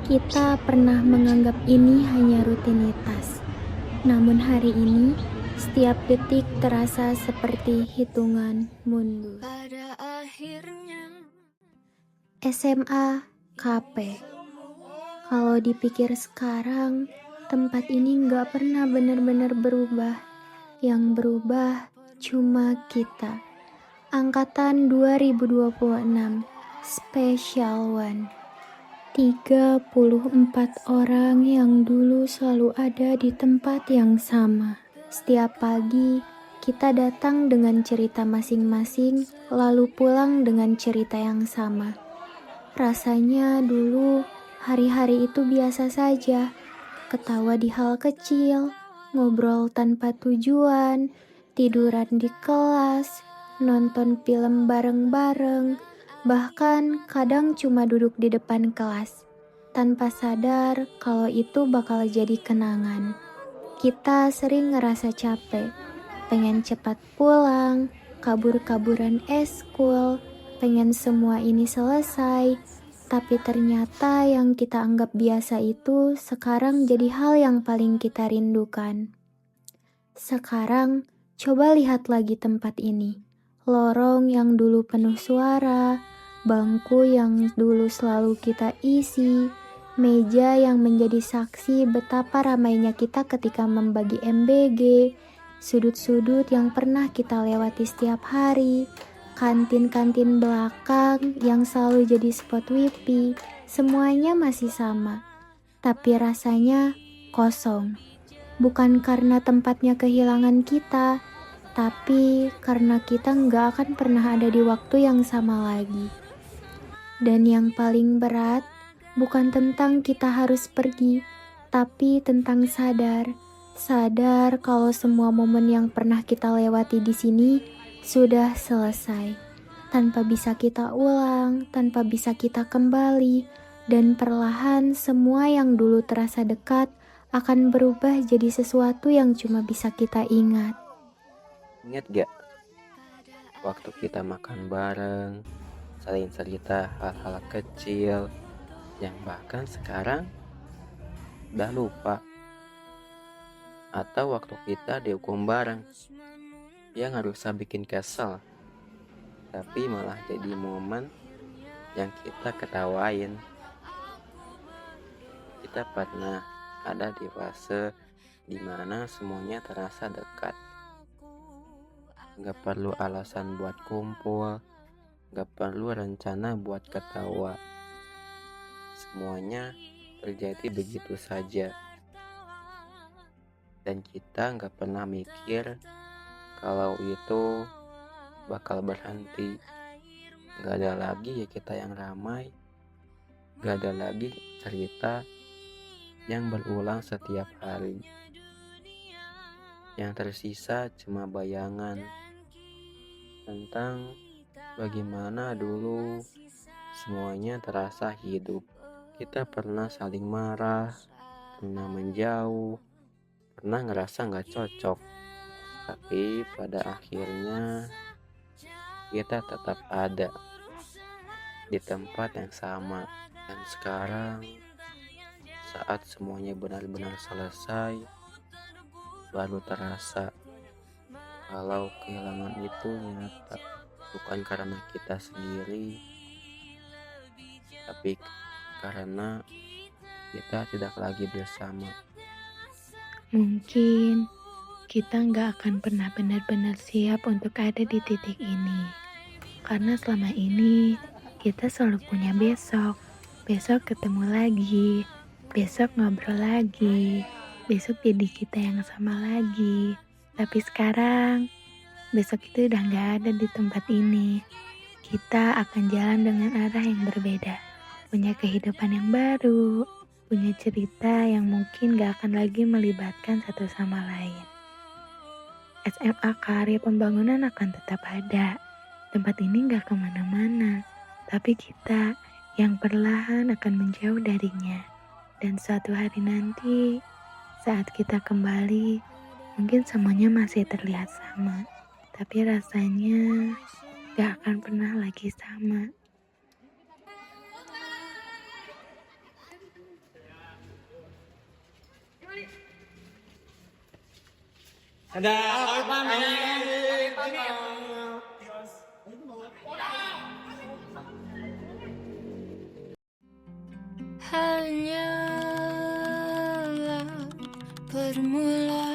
Kita pernah menganggap ini hanya rutinitas, namun hari ini setiap detik terasa seperti hitungan mundur. Pada akhirnya SMA KP. Kalau dipikir sekarang, tempat ini nggak pernah benar-benar berubah. Yang berubah cuma kita. Angkatan 2026, Special One. 34 orang yang dulu selalu ada di tempat yang sama. Setiap pagi, kita datang dengan cerita masing-masing, lalu pulang dengan cerita yang sama. Rasanya dulu, hari-hari itu biasa saja. Ketawa di hal kecil, ngobrol tanpa tujuan, tiduran di kelas, nonton film bareng-bareng, bahkan kadang cuma duduk di depan kelas, tanpa sadar kalau itu bakal jadi kenangan. Kita sering ngerasa capek, pengen cepat pulang, kabur-kaburan eskul, pengen semua ini selesai, tapi ternyata yang kita anggap biasa itu sekarang jadi hal yang paling kita rindukan. Sekarang, coba lihat lagi tempat ini. Lorong yang dulu penuh suara, bangku yang dulu selalu kita isi, meja yang menjadi saksi betapa ramainya kita ketika membagi MBG, sudut-sudut yang pernah kita lewati setiap hari, kantin-kantin belakang yang selalu jadi spot wifi, semuanya masih sama. Tapi rasanya kosong. Bukan karena tempatnya kehilangan kita, tapi karena kita nggak akan pernah ada di waktu yang sama lagi. Dan yang paling berat, bukan tentang kita harus pergi, tapi tentang sadar kalau semua momen yang pernah kita lewati di sini sudah selesai. Tanpa bisa kita ulang, tanpa bisa kita kembali, dan perlahan semua yang dulu terasa dekat akan berubah jadi sesuatu yang cuma bisa kita ingat. Ingat gak waktu kita makan bareng, saling cerita hal-hal kecil yang bahkan sekarang udah lupa? Atau waktu kita dihukum bareng yang harusnya bikin kesel, tapi malah jadi momen yang kita ketawain. Kita pernah ada di fase dimana semuanya terasa dekat. Gak perlu alasan buat kumpul, gak perlu rencana buat ketawa. Semuanya terjadi begitu saja. Dan kita gak pernah mikir kalau itu bakal berhenti. Gak ada lagi ya kita yang ramai, gak ada lagi cerita yang berulang setiap hari. Yang tersisa cuma bayangan tentang bagaimana dulu semuanya terasa hidup. Kita pernah saling marah, pernah menjauh, pernah ngerasa gak cocok. Tapi pada akhirnya kita tetap ada di tempat yang sama. Dan sekarang saat semuanya benar-benar selesai, baru terasa kalau kehilangan itu nyata, bukan karena kita sendiri, tapi karena kita tidak lagi bersama. Mungkin kita nggak akan pernah benar-benar siap untuk ada di titik ini. Karena selama ini kita selalu punya besok. Besok ketemu lagi, besok ngobrol lagi, besok jadi kita yang sama lagi. Tapi sekarang, besok itu udah nggak ada di tempat ini. Kita akan jalan dengan arah yang berbeda. Punya kehidupan yang baru, punya cerita yang mungkin gak akan lagi melibatkan satu sama lain. SMA Karya Pembangunan akan tetap ada. Tempat ini gak kemana-mana, tapi kita yang perlahan akan menjauh darinya. Dan suatu hari nanti, saat kita kembali, mungkin semuanya masih terlihat sama, tapi rasanya gak akan pernah lagi sama. Hanyalah permulaan